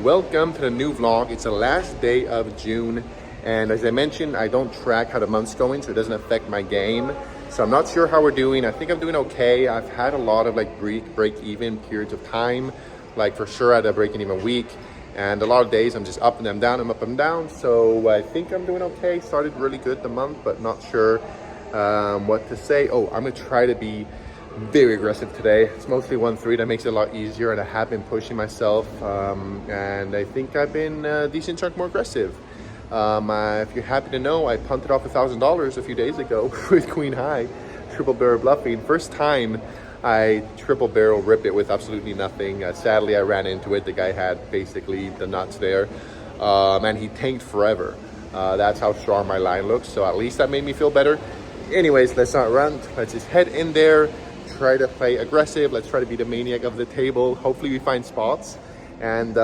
Welcome to the new vlog. It's the last day of June, and as I mentioned, I don't track how the month's going, so it doesn't affect my game. So I'm not sure how we're doing. I think I'm doing okay. I've had a lot of break even periods of time, like for sure I had a break even week, and a lot of days I'm just up and I'm down, I'm up and down. So I think I'm doing okay. Started really good the month, but not sure what to say. Oh, I'm gonna try to be very aggressive today. It's mostly 1-3 that makes it a lot easier, and I have been pushing myself, and I think I've been a decent chunk more aggressive. If you're happy to know, I punted off $1,000 a few days ago with Queen High, triple barrel bluffing. First time I triple barrel rip it with absolutely nothing. Sadly, I ran into it. The guy had basically the nuts there, and he tanked forever. That's how strong my line looks, so at least that made me feel better. Anyways, let's not run. Let's just head in there, try to play aggressive. Let's try to be the maniac of the table. Hopefully we find spots, and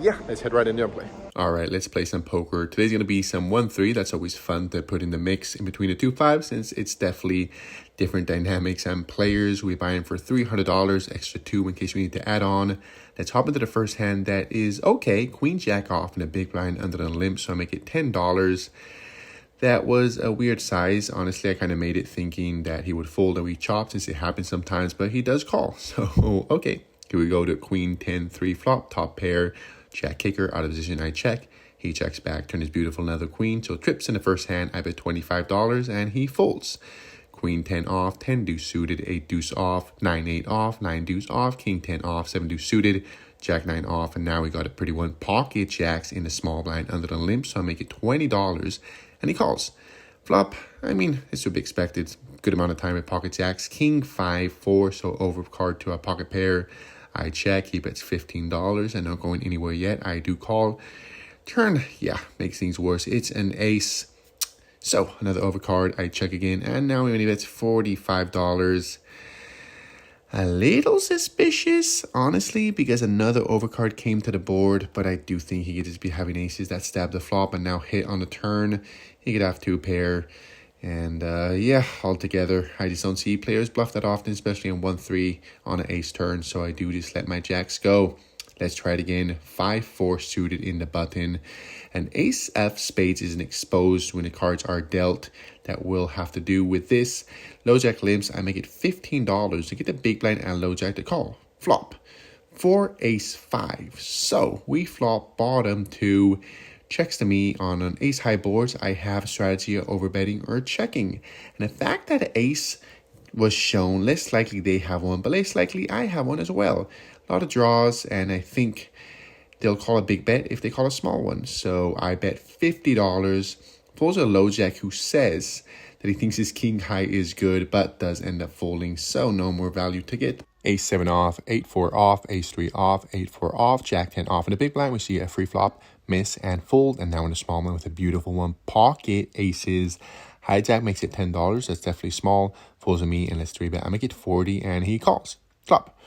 yeah, let's head right in there and play. All right, let's play some poker. Today's gonna be some 1-3. That's always fun to put in the mix in between the 2-5, since it's definitely different dynamics and players. We buy in for $300, extra 2 in case we need to add on. Let's hop into the first hand. That is okay. Queen Jack off in a big blind under the limp, so I make it $10. That was a weird size. Honestly, I kind of made it thinking that he would fold and we chop, since it happens sometimes, but he does call. So, okay. Here we go to Queen 10-3 flop, top pair, Jack kicker, out of position, I check. He checks back, turn his beautiful another queen. So trips in the first hand, I bet $25, and he folds. Queen 10 off, 10 deuce suited, 8 deuce off, 9 8 off, 9 deuce off, King 10 off, 7 deuce suited, Jack 9 off, and now we got a pretty one. Pocket jacks in the small blind under the limp, so I make it $20. And he calls. Flop, I mean, it's to be expected. Good amount of time at pocket jacks. King 5-4, so over card to a pocket pair. I check, he bets $15 and not going anywhere yet. I do call. Turn, yeah, makes things worse. It's an ace. So another overcard, I check again, and now he only bets $45. A little suspicious, honestly, because another overcard came to the board, but I do think he could just be having aces that stab the flop and now hit on the turn. He could have 2 pair, and yeah, altogether, I just don't see players bluff that often, especially in 1-3 on an ace turn, so I do just let my jacks go. Let's try it again. 5-4 suited in the button. An ace F spades isn't exposed when the cards are dealt. That will have to do with this. Low jack limps, I make it $15 to get the big blind and low jack to call. Flop. 4 ace 5. So we flop bottom 2. Checks to me on an ace high boards. I have a strategy of overbetting or checking. And the fact that the ace was shown, less likely they have one, but less likely I have one as well. A lot of draws, and I think they'll call a big bet if they call a small one. So I bet $50. Folds a low jack who says that he thinks his king high is good, but does end up folding, so no more value to get. Ace 7 off, 8-4 off, ace 3 off, 8-4 off, jack 10 off. In the big blind, we see a free flop, miss, and fold. And now in the small one with a beautiful one, pocket aces. Hijack makes it $10. That's definitely small. Folds on me, and let's 3-bet. I make it 40, and he calls. Flop.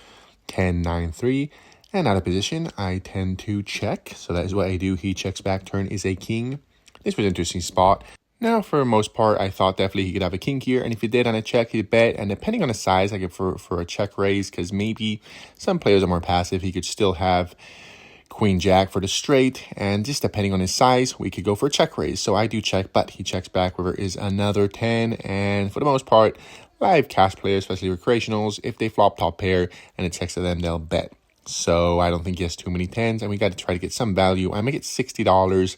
10-9-3. And out of position, I tend to check. So that is what I do. He checks back. Turn is a king. This was an interesting spot. Now, for the most part, I thought definitely he could have a king here. And if he did on a check, he'd bet. And depending on the size, I get for a check raise, because maybe some players are more passive. He could still have Queen Jack for the straight. And just depending on his size, we could go for a check raise. So I do check, but he checks back. River is another 10. And for the most part, live cash players, especially recreationals, if they flop top pair and it checks to them, they'll bet. So I don't think he has too many 10s, and we got to try to get some value. I make it $60,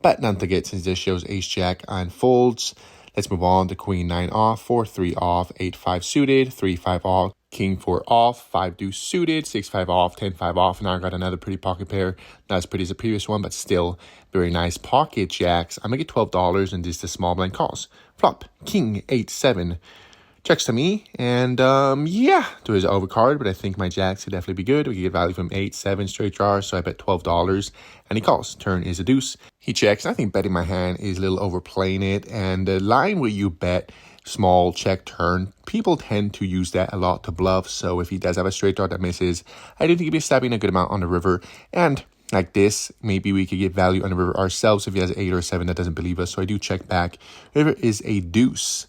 but none to get since this shows ace jack and folds. Let's move on to Queen 9 off, 4-3 off, 8-5 suited, 3-5 off, King 4 off, 5 deuce suited, 6-5 off, 10-5 off. Now I got another pretty pocket pair. Not as pretty as the previous one, but still very nice. Pocket jacks. I make it $12, and just a small blind calls. Flop. King 8-7. Checks to me, and yeah, to his overcard, but I think my jacks could definitely be good. We could get value from 8-7 straight draws, so I bet $12, and he calls. Turn is a deuce. He checks, and I think betting my hand is a little overplaying it, and the line where you bet small check turn, people tend to use that a lot to bluff, so if he does have a straight draw that misses, I do think he'd be stabbing a good amount on the river, and like this, maybe we could get value on the river ourselves if he has 8 or 7 that doesn't believe us, so I do check back. River is a deuce.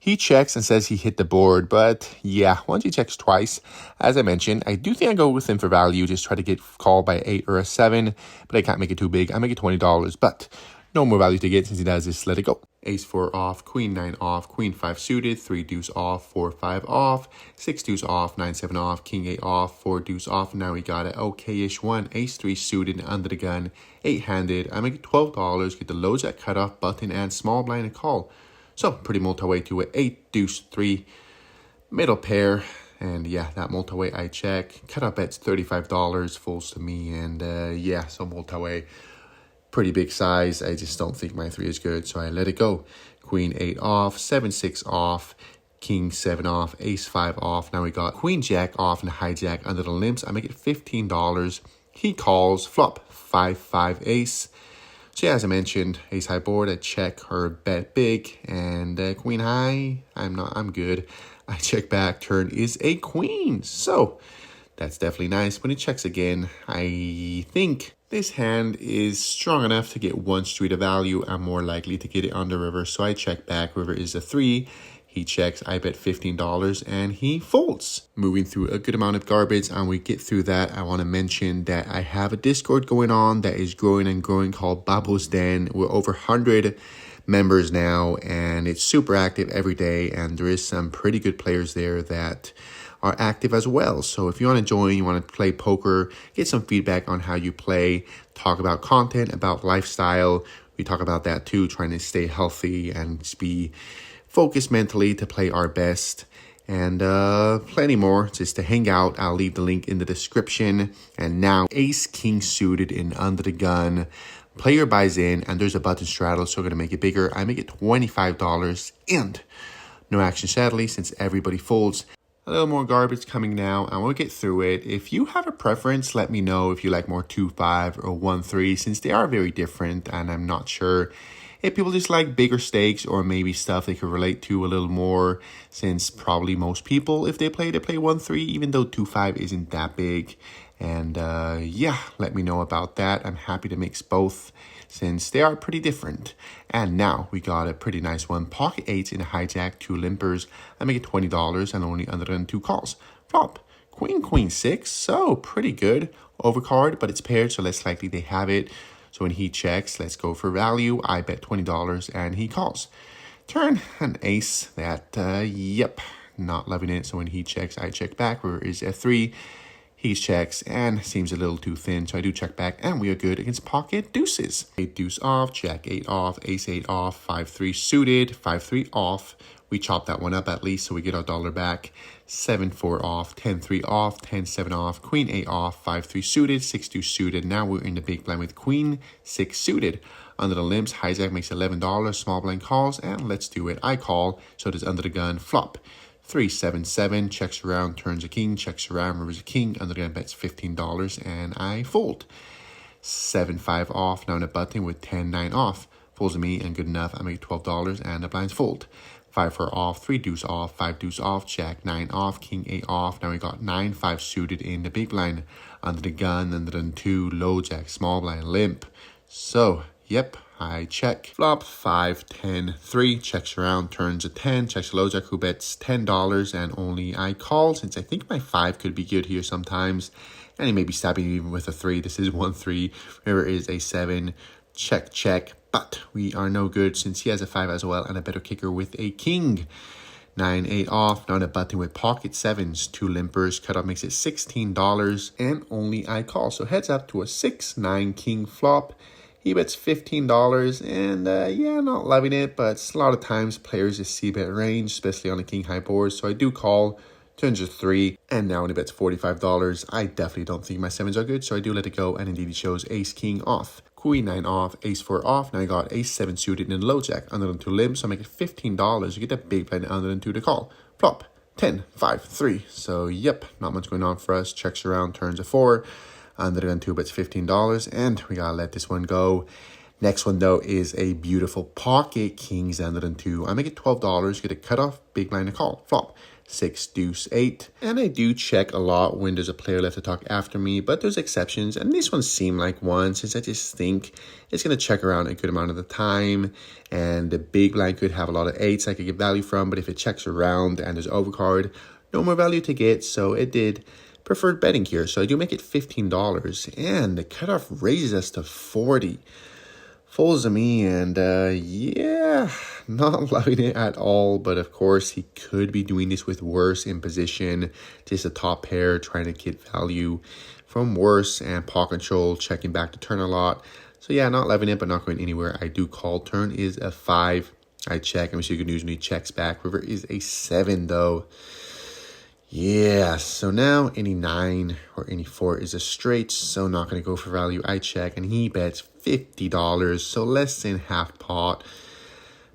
He checks and says he hit the board, but yeah, once he checks twice, as I mentioned, I do think I go with him for value, just try to get called by 8 or a 7, but I can't make it too big. I make it $20, but no more value to get since he does this. Let it go. Ace 4 off, Queen 9 off, Queen 5 suited, 3 deuce off, 4 5 off, 6 deuce off, 9 7 off, King 8 off, 4 deuce off. Now we got an okay-ish one. Ace 3 suited under the gun, 8-handed. I make it $12, get the low jack cutoff button and small blind and call. So pretty multi-way to an 8 deuce 3 middle pair. And yeah, that multi-way I check. Cutoff bet's $35, falls to me. And yeah, so multi-way, pretty big size. I just don't think my 3 is good, so I let it go. Queen 8 off, 7 6 off, King 7 off, Ace 5 off. Now we got Queen Jack off and hijack under the limps. I make it $15. He calls, flop 5 5 ace. So yeah, as I mentioned, ace high board, I check or bet big, and queen high, I'm good. I check back, turn is a queen. So that's definitely nice. When he checks again, I think this hand is strong enough to get 1 street of value. I'm more likely to get it on the river, so I check back. River is a 3. He checks, I bet $15, and he folds. Moving through a good amount of garbage, and we get through that. I want to mention that I have a Discord going on that is growing and growing called Babo's Den. We're over 100 members now, and it's super active every day, and there is some pretty good players there that are active as well. So if you want to join, you want to play poker, get some feedback on how you play, talk about content, about lifestyle. We talk about that too, trying to stay healthy and just be focused mentally to play our best, and plenty more just to hang out. I'll leave the link in the description. And now ace king suited in under the gun. Player buys in, and there's a button straddle, so we're going to make it bigger. I make it $25, and no action sadly since everybody folds. A little more garbage coming now, and we'll get through it. If you have a preference, let me know if you like more 2-5 or 1-3, since they are very different, and I'm not sure if people just like bigger stakes or maybe stuff they could relate to a little more, since probably most people, if they play 1-3, even though 2-5 isn't that big. And yeah, let me know about that. I'm happy to mix both since they are pretty different. And now we got a pretty nice one. Pocket 8s in a hijack, 2 limpers. I make it $20 and only under than 2 calls. Flop. Queen 6. So pretty good. Overcard, but it's paired, so less likely they have it. So when he checks, let's go for value. I bet $20 and he calls. Turn an ace. That, yep, not loving it. So when he checks, I check back. Where is a 3? He checks and seems a little too thin, so I do check back, and we are good against pocket deuces. 8 deuce off, jack 8 off, ace 8 off, 5-3 suited, 5-3 off. We chop that one up at least, so we get our dollar back. 7-4 off, 10-3 off, 10-7 off, queen 8 off, 5-3 suited, 6-2 suited. Now we're in the big blind with queen 6 suited. Under the limps, hijack makes $11, small blind calls, and let's do it. I call, so it is under the gun, flop. 3-7-7, checks around, turns a king, checks around, rivers a king, under the gun bets $15, and I fold. 7-5 off, now in a button with 10-9 off. Folds to me, and good enough, I make $12, and the blinds fold. 5-4 off, 3 deuce off, 5 deuce off, jack 9 off, king 8 off. Now we got 9-5 suited in the big blind. Under the gun, under the 2, low jack, small blind, limp. So, yep, I check. Flop 5-10-3, checks around, turns a 10, checks a low jack who bets $10, and only I call, since I think my 5 could be good here sometimes. And he may be stabbing even with a 3. This is 1-3. River is a 7. Check. But we are no good since he has a 5 as well, and a better kicker with a king. 9-8 off, now in a button with pocket 7s, 2 limpers. Cutoff makes it $16, and only I call. So heads up to a 6-9 king flop. He bets $15, and yeah, not loving it, but a lot of times players just see bet range, especially on a king high board. So I do call, turns a 3, and now when he bets $45, I definitely don't think my 7s are good, so I do let it go, and indeed he shows ace king off. Queen 9 off, ace 4 off. Now I got ace 7 suited in the low jack, under than 2 limbs, so I make it $15. You get that big blind under than 2 to call. Flop 10-5-3. So yep, not much going on for us. Checks around, turns a 4. Under than 2 bets $15, and we gotta let this one go. Next one though is a beautiful pocket kings under than 2. I make it $12. Get a cutoff, big blind to call. Flop 6 deuce 8. And I do check a lot when there's a player left to talk after me, but there's exceptions, and this one seemed like one, since I just think it's going to check around a good amount of the time, and the big blind could have a lot of 8s I could get value from, but if it checks around and there's overcard, no more value to get, so it did preferred betting here. So I do make it $15, and the cutoff raises us to 40. Folds to me, and yeah, not loving it at all. But of course, he could be doing this with worse in position. Just a top pair, trying to get value from worse, and paw control, checking back to turn a lot. So yeah, not loving it, but not going anywhere. I do call. Turn is a 5. I check. I'm sure you can use when he checks back. River is a 7 though. Yeah, so now any 9 or any 4 is a straight, so not going to go for value. I check, and he bets $50, so less than half pot.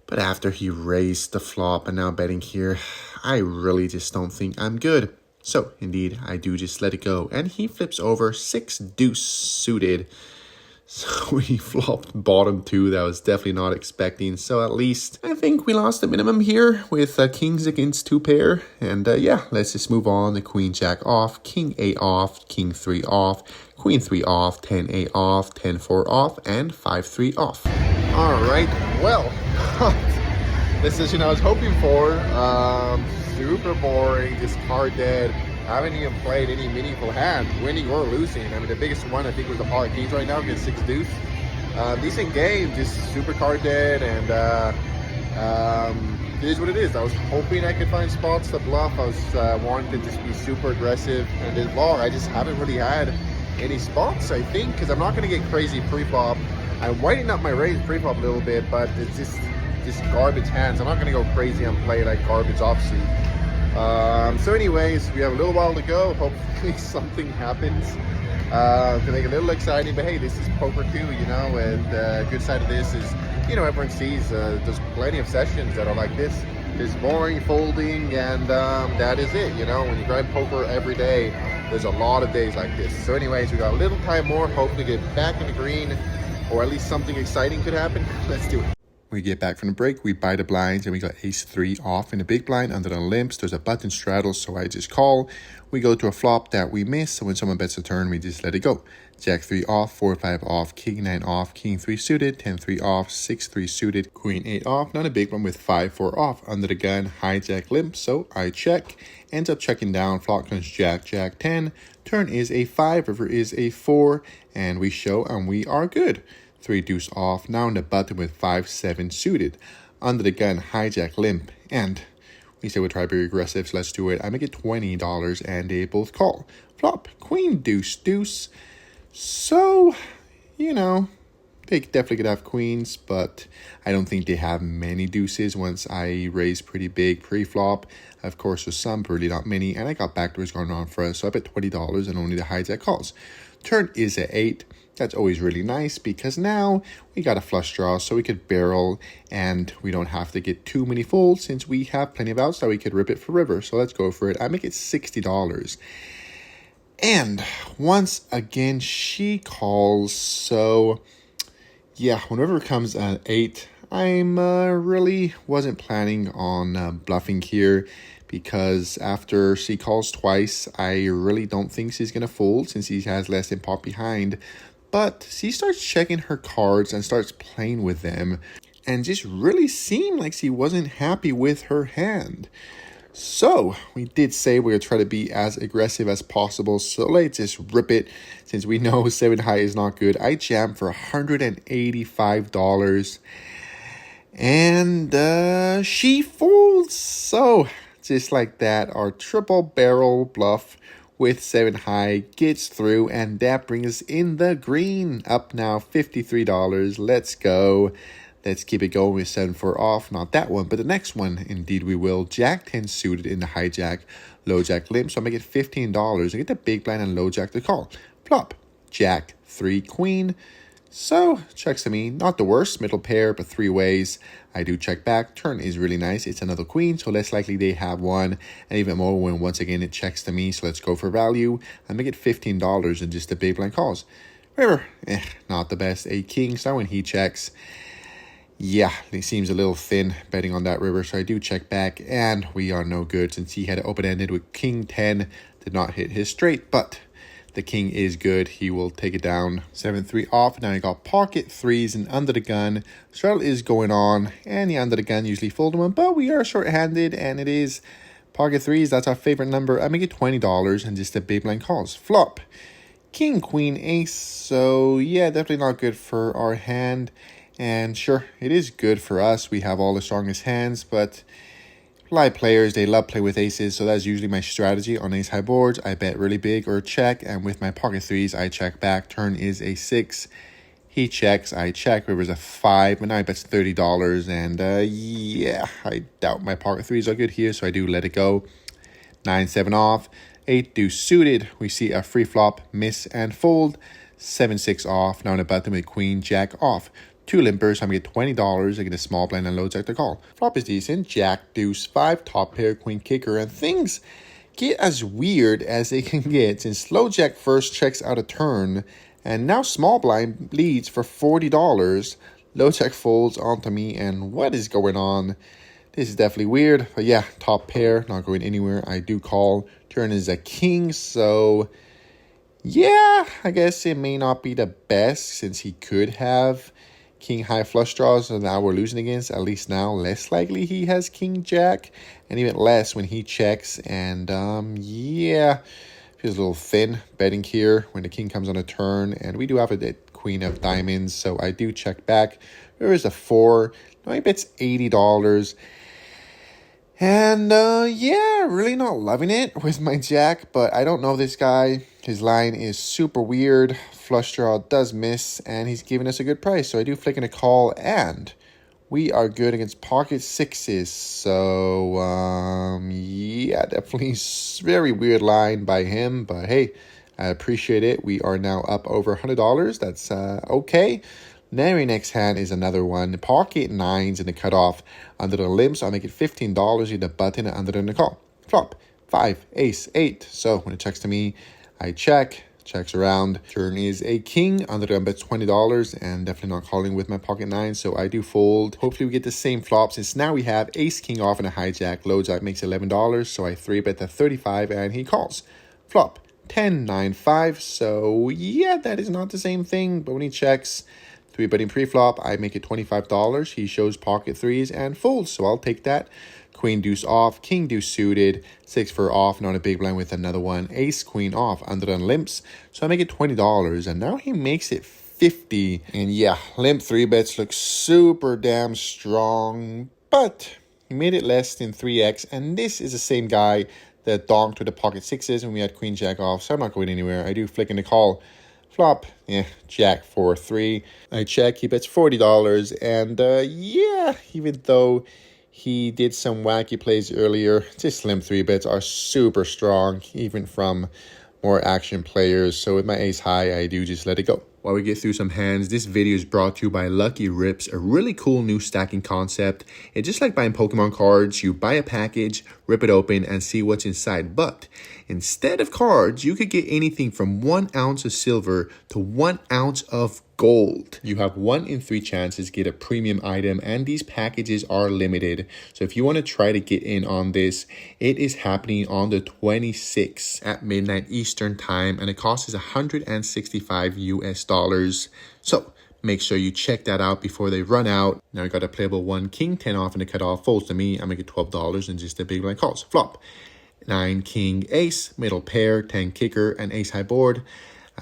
But after he raised the flop and now betting here, I really just don't think I'm good. So indeed, I do just let it go, and he flips over 6 deuce suited. So we flopped bottom 2. That was definitely not expecting. So at least I think we lost the minimum here with kings against 2 pair. And yeah, let's just move on. The queen jack off, king 8 off, king 3 off, queen 3 off, 10 8 off, 10 4 off, and 5 3 off. All right, well, this decision I was hoping for. Super boring, just card dead. I haven't even played any meaningful hand, winning or losing. I mean, the biggest one I think was the pocket kings right now against 6 deuce. Decent game, just super card dead, and it is what it is. I was hoping I could find spots to bluff. I was wanting to just be super aggressive, and this vlog I just haven't really had any spots, I think, because I'm not going to get crazy pre-flop. I'm whitening up my raise pre-flop a little bit, but it's just garbage hands. I'm not going to go crazy and play like garbage offsuit. So anyways, we have a little while to go. Hopefully something happens to make it a little exciting. But hey, this is poker too, you know, and the good side of this is, you know, everyone sees there's plenty of sessions that are like this. It's boring, folding, and that is it, you know. When you grind poker every day, there's a lot of days like this. So anyways, we got a little time more. Hopefully get back in the green, or at least something exciting could happen. Let's do it. We get back from the break, we buy the blinds, and we got ace 3 off in the big blind under the limps. There's a button straddle, so I just call. We go to a flop that we miss, so when someone bets a turn, we just let it go. Jack 3 off, 4 5 off, king 9 off, king 3 suited, 10 3 off, 6 3 suited, queen 8 off. Not a big one with 5 4 off under the gun, hijack limp, so I check. Ends up checking down, flop comes jack, jack 10. Turn is a 5, river is a 4, and we show, and we are good. 3 deuce off, now on the button with 5 7 suited. Under the gun, hijack limp, and we say we'll try to be aggressive, so let's do it. I make it $20, and they both call. Flop, queen deuce deuce. So, you know, they definitely could have queens, but I don't think they have many deuces once I raise pretty big pre-flop. Of course, there's some, but really not many, and I got backdoors going on for us, so I bet $20 and only the hijack calls. Turn is a 8. That's always really nice because now we got a flush draw, so we could barrel and we don't have to get too many folds since we have plenty of outs that we could rip it for river. So let's go for it. I make it $60. And once again, she calls. So yeah, when river comes at 8, I'm really wasn't planning on bluffing here, because after she calls twice, I really don't think she's going to fold since he has less than pot behind. But she starts checking her cards and starts playing with them, and just really seemed like she wasn't happy with her hand. So we did say we're going to try to be as aggressive as possible. So let's just rip it since we know 7 high is not good. I jammed for $185. And she folds. So just like that, our triple barrel bluff with 7 high gets through, and that brings us in the green. Up now $53. Let's go. Let's keep it going with 7 4 off. Not that one, but the next one. Indeed we will. Jack 10 suited in the hijack. Low jack limp, so I make it $15. I get the big blind and low jack to call. Flop. Jack 3 queen. So checks to me. Not the worst. Middle pair, but 3 ways. I do check back. Turn is really nice. It's another queen, so less likely they have one. And even more when once again it checks to me. So let's go for value. I make it $15 and just the big blind calls. River, not the best. A king, so when he checks. Yeah, he seems a little thin betting on that river, so I do check back, and we are no good since he had it open-ended with king 10, did not hit his straight, but the king is good. He will take it down. 7-3 off. Now I got pocket threes and under the gun. Straddle is going on, and the under the gun usually fold one, but we are short-handed, and it is pocket threes. That's our favorite number. I make it $20, and just a big blind calls. Flop. King, queen, ace. So yeah, definitely not good for our hand. And sure, it is good for us. We have all the strongest hands, but live players, they love play with aces, so that's usually my strategy on ace high boards. I bet really big or check, and with my pocket threes, I check back. Turn is a 6. He checks, I check. River's a 5, and now I bet $30, and yeah, I doubt my pocket threes are good here, so I do let it go. 9-7 off. 8 deuce suited. We see a free flop, miss and fold. 7-6 off. Now on the button with queen jack off. 2 limpers, I'm going to get $20. I get a small blind and loads out the call. Flop is decent. Jack, deuce, 5, top pair, queen kicker, and things get as weird as they can get since low jack first checks out a turn, and now small blind leads for $40. Low jack folds onto me, and what is going on? This is definitely weird, but yeah, top pair, not going anywhere. I do call. Turn is a king, so yeah, I guess it may not be the best since he could have king high flush draws, so now we're losing against. At least now less likely he has king jack, and even less when he checks. And yeah, feels a little thin betting here when the king comes on a turn, and we do have a queen of diamonds, so I do check back. There is a 4. Now he bets $80. And yeah, really not loving it with my jack, but I don't know this guy. His line is super weird. Flush draw does miss, and he's giving us a good price. So I do flick in a call, and we are good against pocket sixes. So yeah, definitely very weird line by him, but hey, I appreciate it. We are now up over $100. That's okay. Very next hand is another one. Pocket nines in the cutoff. Under the limps, I'll make it $15. In the button and under the call. Flop. 5, ace, 8. So when it checks to me, I check. Checks around. Turn is a king. Under the bet $20. And definitely not calling with my pocket 9. So I do fold. Hopefully we get the same flop since now we have ace, king off and a hijack. Loads out makes $11. So I 3-bet that 35 and he calls. Flop. 10, 9, 5. So yeah, that is not the same thing. But when he checks, 3-betting pre-flop, I make it $25. He shows pocket threes and folds, so I'll take that. Queen deuce off, king deuce suited, 6 for off, and on a big blind with another one. Ace queen off, under the limps, so I make it $20, and now he makes it $50. And yeah, limp 3-bets look super damn strong, but he made it less than 3x, and this is the same guy that donked with the pocket sixes when we had queen jack off, so I'm not going anywhere. I do flick in the call. Flop, yeah, jack 4-3. I check, he bets $40, and yeah, even though he did some wacky plays earlier, his slim 3-bets are super strong, even from more action players. So with my ace high, I do just let it go. While we get through some hands, this video is brought to you by Lucky Rips, a really cool new stacking concept. It's just like buying Pokemon cards. You buy a package, rip it open, and see what's inside. But instead of cards, you could get anything from 1 ounce of silver to 1 ounce of gold. You have 1 in 3 chances to get a premium item, and these packages are limited. So if you want to try to get in on this, it is happening on the 26th at midnight Eastern time, and it costs $165 US. So make sure you check that out before they run out. Now I got a playable 1, king 10 off, and the cutoff folds to me. I make it $12 and just a big blind calls. Flop. 9 king ace, middle pair, 10 kicker, and ace high board.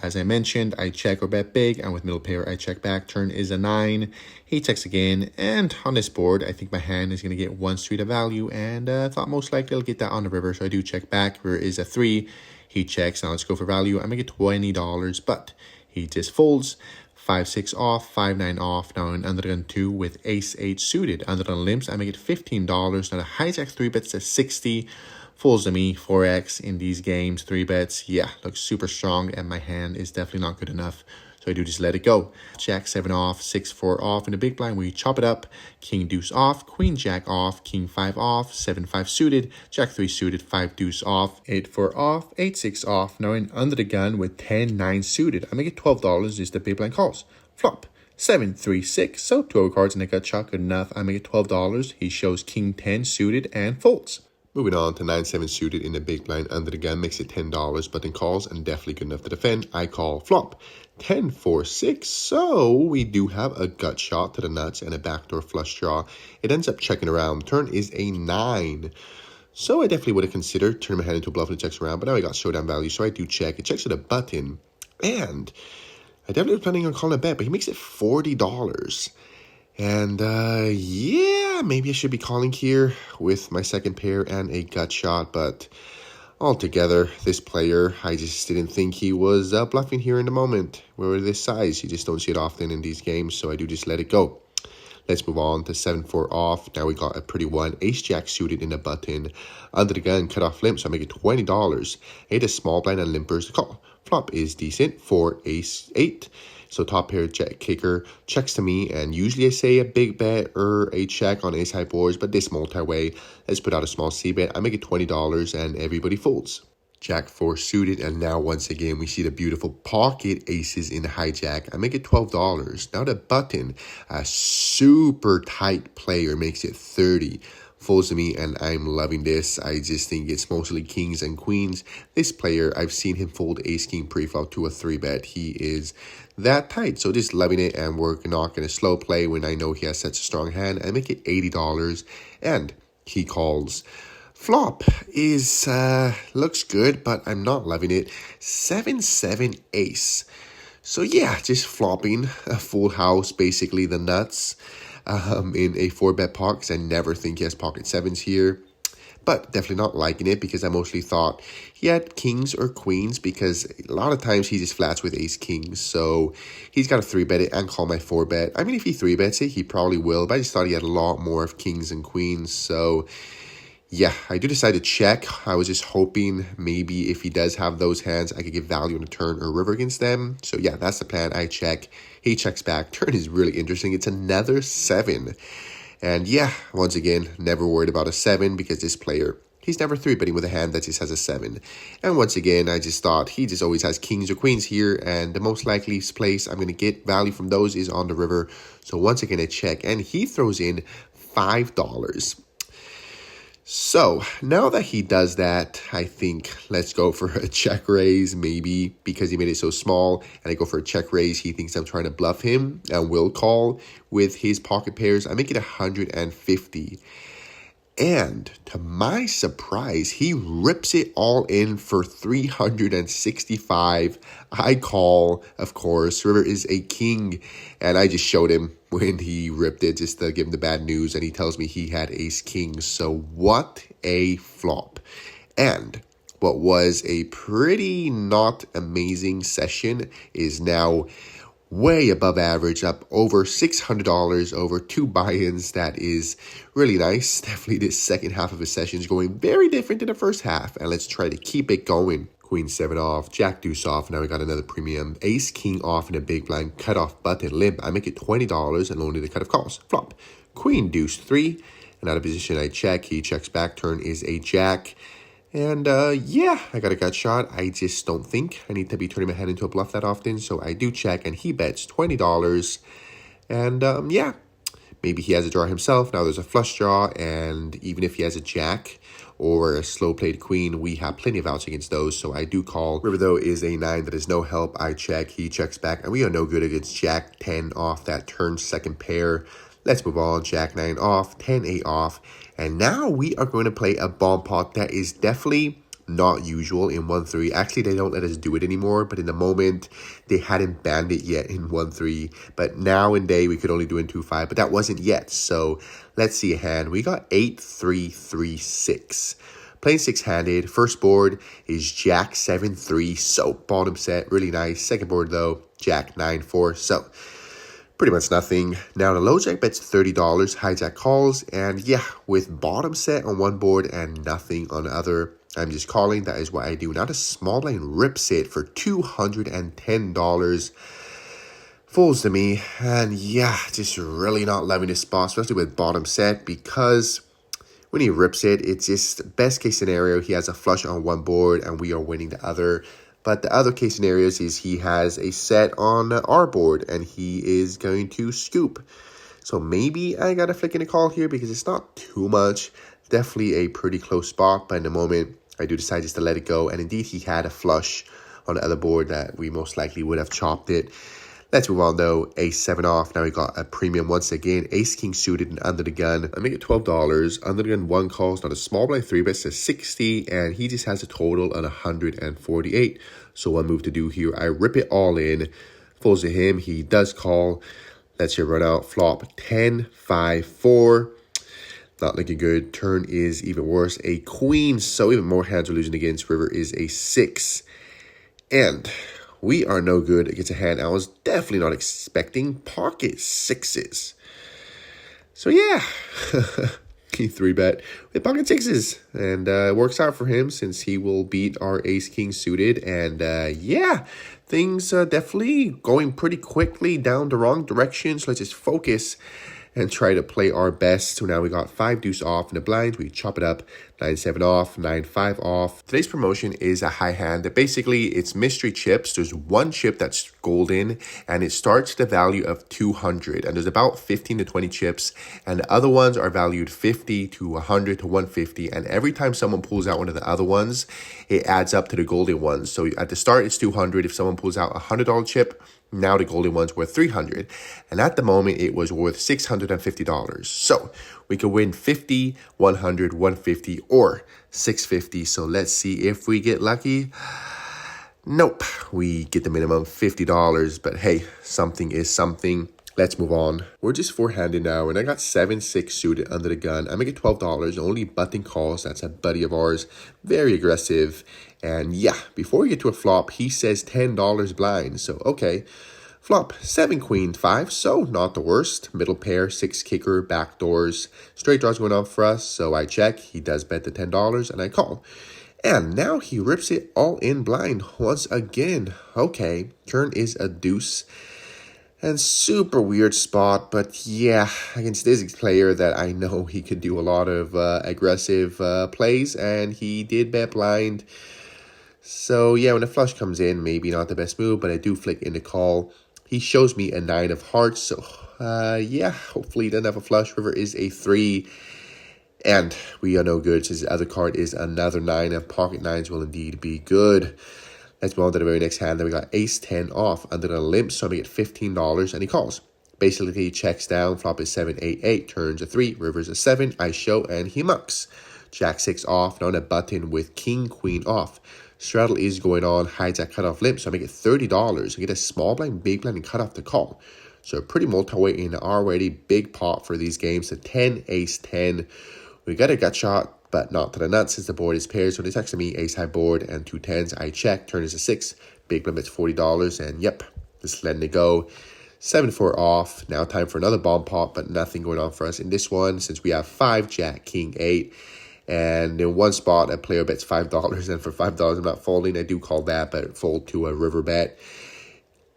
As I mentioned, I check or bet big, and with middle pair, I check back. Turn is a 9. He checks again, and on this board, I think my hand is going to get 1 street of value, and thought most likely I'll get that on the river, so I do check back. River is a 3. He checks. Now let's go for value. I make it $20, but he just folds. 5-6 off, 5-9 off. Now in under the gun 2 with ace 8 suited. Under the limps, I make it $15. Now the hijack 3-bets to 60. Folds to me, 4x in these games, 3-bets. Yeah, looks super strong, and my hand is definitely not good enough. So I do just let it go. Jack 7 off, 6-4 off. In the big blind, we chop it up. King deuce off, queen jack off, king 5 off, 7-5 suited, jack 3 suited, 5 deuce off, 8-4 off, 8-6 off. Now in under the gun with 10-9 suited. I make it $12, just the big blind calls. Flop. 7-3-6. So 2 cards and a gut shot. Good enough. I make it $12. He shows King 10 suited and folds. Moving on to 9-7 suited in the big blind under the gun, makes it $10, but then calls and definitely good enough to defend. I call flop. 10-4-6. So we do have a gut shot to the nuts and a backdoor flush draw. It ends up checking around. Turn is a 9. So I definitely would have considered turning my hand into a bluff and it checks around, but now I got showdown value, so I do check. It checks with a button, and I definitely was planning on calling a bet, but he makes it $40. And yeah, maybe I should be calling here with my second pair and a gut shot, but altogether, this player, I just didn't think he was bluffing here in the moment. Where this size, you just don't see it often in these games, so I do just let it go. Let's move on to 7-4 off. Now we got a pretty one. Ace-Jack suited in a button. Under the gun, cut off limp, so I make it $20. I hit a small blind and limpers. The call. Flop is decent for Ace-8. So top pair jack kicker checks to me, and usually I say a big bet or a check on ace high boards, but this multi-way, let's put out a small C bet. I make it $20 and everybody folds. Jack 4 suited, and now once again we see the beautiful pocket aces in the hijack. I make it $12. Now the button, a super tight player, makes it $30. Folds to me, and I'm loving this. I just think it's mostly kings and queens. This player, I've seen him fold ace-king pre-flop to a 3-bet. He is that tight, so just loving it, and we're not going to slow play when I know he has such a strong hand. I make it $80, and he calls. Flop is, looks good, but I'm not loving it. 7-7 ace. So yeah, just flopping a full house, basically the nuts. In a 4-bet pot, because I never think he has pocket 7s here. But definitely not liking it, because I mostly thought he had kings or queens, because a lot of times he just flats with ace kings. So he's got to 3-bet it and call my 4-bet. I mean, if he 3-bets it, he probably will, but I just thought he had a lot more of kings and queens. So yeah, I do decide to check. I was just hoping maybe if he does have those hands, I could get value on a turn or river against them. So yeah, that's the plan. I check. He checks back. Turn is really interesting. It's another 7. And yeah, once again, never worried about a 7, because this player, he's never 3-betting with a hand that just has a 7. And once again, I just thought he just always has kings or queens here, and the most likely place I'm going to get value from those is on the river. So once again, I check, and he throws in $5. So now that he does that, I think let's go for a check raise, maybe, because he made it so small, and I go for a check raise. He thinks I'm trying to bluff him and will call with his pocket pairs. I make it 150. And to my surprise, he rips it all in for 365. I call, of course. River is a king. And I just showed him when he ripped it just to give him the bad news. And he tells me he had ace king. So what a flop. And what was a pretty not amazing session is now way above average, up over $600 over 2 buy-ins. That is really nice. Definitely this second half of the session is going very different than the first half, and let's try to keep it going. Queen 7 off, Jack deuce off, now we got another premium. Ace king off in a big blind, cut off button limp. I make it $20 and only the cut of calls. Flop. Queen deuce 3, and out of position I check. He checks back. Turn is a jack. And yeah, I got a gut shot. I just don't think I need to be turning my head into a bluff that often. So I do check, and he bets $20. And yeah, maybe he has a draw himself. Now there's a flush draw, and even if he has a jack or a slow played queen, we have plenty of outs against those. So I do call. River, though, is a 9 that is no help. I check. He checks back, and we are no good against jack 10 off that turn second pair. Let's move on. Jack 9 off, 10-8 off. And now we are going to play a bomb pot that is definitely not usual in 1-3. Actually, they don't let us do it anymore, but in the moment, they hadn't banned it yet in 1-3. But now in day, we could only do it in 2-5, but that wasn't yet. So let's see a hand. We got 8-3-3-6. Playing 6-handed. First board is Jack 7-3. So bottom set, really nice. Second board, though, Jack 9-4. So pretty much nothing. Now the low jack bets $30, hijack calls, and yeah, with bottom set on one board and nothing on the other, I'm just calling. That is what I do. Now the small blind rips it for $210. Folds to me, and yeah, just really not loving this spot, especially with bottom set, because when he rips it, it's just best case scenario, he has a flush on one board and we are winning the other. But the other case scenarios is he has a set on our board and he is going to scoop. So maybe I got to flick in a call here because it's not too much. Definitely a pretty close spot, but in the moment, I do decide just to let it go. And indeed, he had a flush on the other board that we most likely would have chopped it. Let's move on though. Ace 7 off. Now we got a premium once again. Ace King suited and under the gun. I make it $12. Under the gun 1 calls. Not a small blind 3 bets to 60. And he just has a total of 148. So one move to do here. I rip it all in. Folds to him. He does call. Let's run out. Flop 10, 5, 4. Not looking good. Turn is even worse. A queen. So even more hands are losing against. River is a 6. And we are no good against a hand I was definitely not expecting. Pocket 6s. So yeah. He 3-bet with pocket 6s. And it works out for him since he will beat our ace king suited. And yeah, things definitely going pretty quickly down the wrong direction. So let's just focus and try to play our best. So now we got 5 deuce off in the blinds. We chop it up. 9-7 off, 9-5 off. Today's promotion is a high hand that basically it's mystery chips. There's one chip that's golden and it starts the value of 200. And there's about 15 to 20 chips. And the other ones are valued 50 to 100 to 150. And every time someone pulls out one of the other ones, it adds up to the golden ones. So at the start, it's 200. If someone pulls out a $100 chip, now the golden one's worth $300. And at the moment, it was worth $650. So we could win 50, 100, 150, or 650. So let's see if we get lucky. Nope. We get the minimum $50. But hey, something is something. Let's move on. We're just four-handed now, and I got 7-6 suited under the gun. I make it $12. Only button calls. That's a buddy of ours. Very aggressive. And yeah, before we get to a flop, he says $10 blind. So, okay. Flop, 7 queen 5, so not the worst. Middle pair, 6 kicker, back doors. Straight draws going on for us, so I check. He does bet the $10, and I call. And now he rips it all in blind once again. Okay, turn is a deuce. And super weird spot, but yeah, against this player that I know he could do a lot of aggressive plays, and he did bet blind. So yeah, when the flush comes in, maybe not the best move, but I do flick in the call. He shows me a 9 of hearts, so yeah, hopefully he doesn't have a flush. River is a 3, and we are no good since the other card is another 9, and pocket 9s will indeed be good. Let's move on to the very next hand. Then we got ace 10 off under the limp, so I make it $15, and he calls. Basically, he checks down. Flop is 7, 8, 8, turns a 3, river's a 7. I show, and he mucks. Jack 6 off, now on a button with king, queen off. Straddle is going on, hides that cutoff limp, so I make it $30 and get a small blind, big blind, and cut off the call. So pretty multi-way in an already big pot for these games. So 10, ace 10. We got a gut shot, but not to the nuts since the board is paired. So they texted me ace high board and 2 10s. I check, turn is a 6. Big blind bet's $40, and yep, just letting it go. 7-4 off. Now time for another bomb pot, but nothing going on for us in this one since we have 5, jack, king, 8. And in one spot, a player bets $5, and for $5, I'm not folding. I do call that, but fold to a river bet.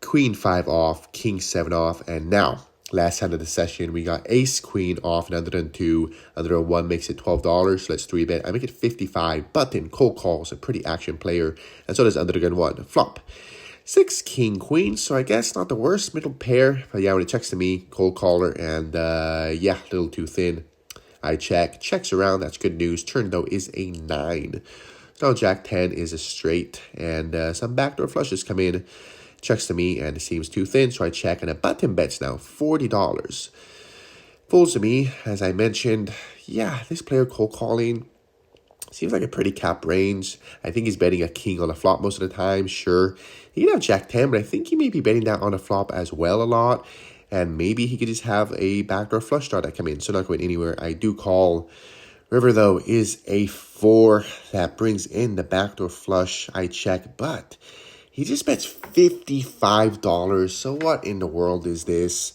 Queen 5 off, king 7 off, and now, last hand of the session, we got ace, queen off, and under gun 2. Under gun 1 makes it $12, so let's 3-bet. I make it $55. Button, cold calls, a pretty action player, and so does under gun 1. Flop. 6, king, queen, so I guess not the worst middle pair. But yeah, when it checks to me, cold caller, and yeah, a little too thin. I check, checks around, that's good news. Turn, though, is a 9. So now Jack 10 is a straight, and some backdoor flushes come in. Checks to me, and it seems too thin, so I check, and a button bets now, $40. Folds to me, as I mentioned. Yeah, this player cold calling seems like a pretty cap range. I think he's betting a king on a flop most of the time, sure. He can have Jack 10, but I think he may be betting that on a flop as well a lot. And maybe he could just have a backdoor flush draw that come in. So not going anywhere. I do call. River, though, is a 4. That brings in the backdoor flush. I check. But he just bets $55. So what in the world is this?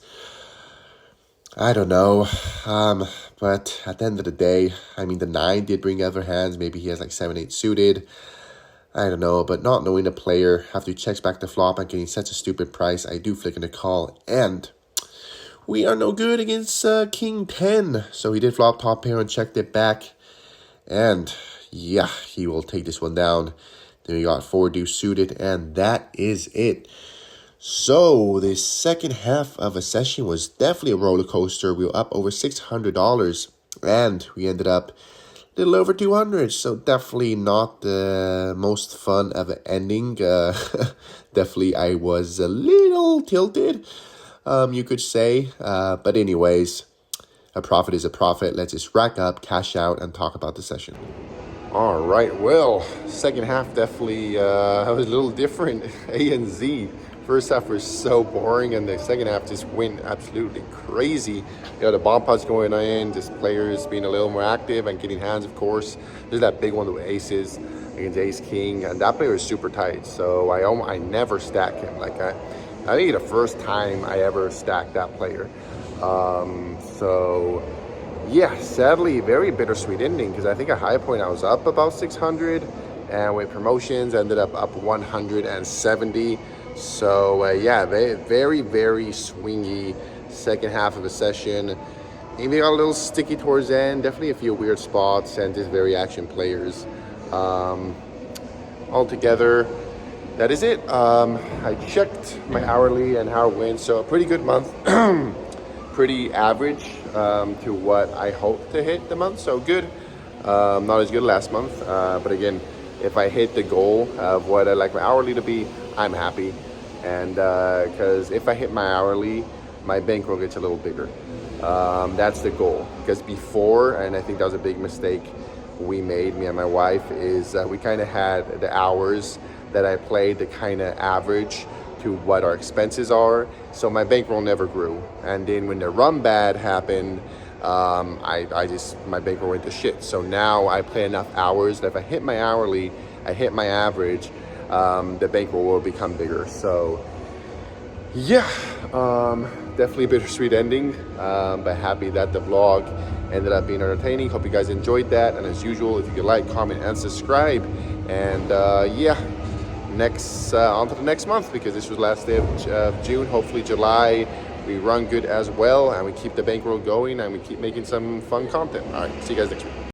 I don't know. But at the end of the day, I mean, the 9 did bring other hands. Maybe he has like 7, 8 suited. I don't know, but not knowing the player, after he checks back the flop and getting such a stupid price, I do flick in the call. And we are no good against king 10. So he did flop top pair and checked it back. And yeah, he will take this one down. Then we got 4 deuce suited, and that is it. So the second half of a session was definitely a roller coaster. We were up over $600, and we ended up a little over 200. So definitely not the most fun of an ending. Definitely, I was a little tilted, you could say. But anyways, a profit is a profit. Let's just rack up, cash out, and talk about the session. All right, well, second half definitely was a little different. A and Z. First half was so boring, and the second half just went absolutely crazy. You know, the bomb pots going in, just players being a little more active and getting hands, of course. There's that big one with aces against ace king, and that player is super tight. So I never stack him. Like I think the first time I ever stacked that player. So yeah, sadly, very bittersweet ending, because I think at high point I was up about 600, and with promotions ended up 170. So yeah, very, very swingy second half of a session. Even got a little sticky towards the end. Definitely a few weird spots and just very action players. Altogether, that is it. I checked my hourly and how it went. So a pretty good month. Pretty average to what I hope to hit the month. So good. Not as good last month. But again, if I hit the goal of what I like my hourly to be, I'm happy. And because if I hit my hourly, my bankroll gets a little bigger. That's the goal. Because before, and I think that was a big mistake we made, me and my wife, is we kind of had the hours that I played to kind of average to what our expenses are. So my bankroll never grew. And then when the run bad happened, my bankroll went to shit. So now I play enough hours that if I hit my hourly, I hit my average, the bankroll will become bigger. So yeah, definitely a bittersweet ending, but happy that the vlog ended up being entertaining. Hope you guys enjoyed that. And as usual, if you could like, comment, and subscribe. And yeah, on to the next month, because this was last day of June. Hopefully July we run good as well, and we keep the bankroll going, and we keep making some fun content. All right, see you guys next week.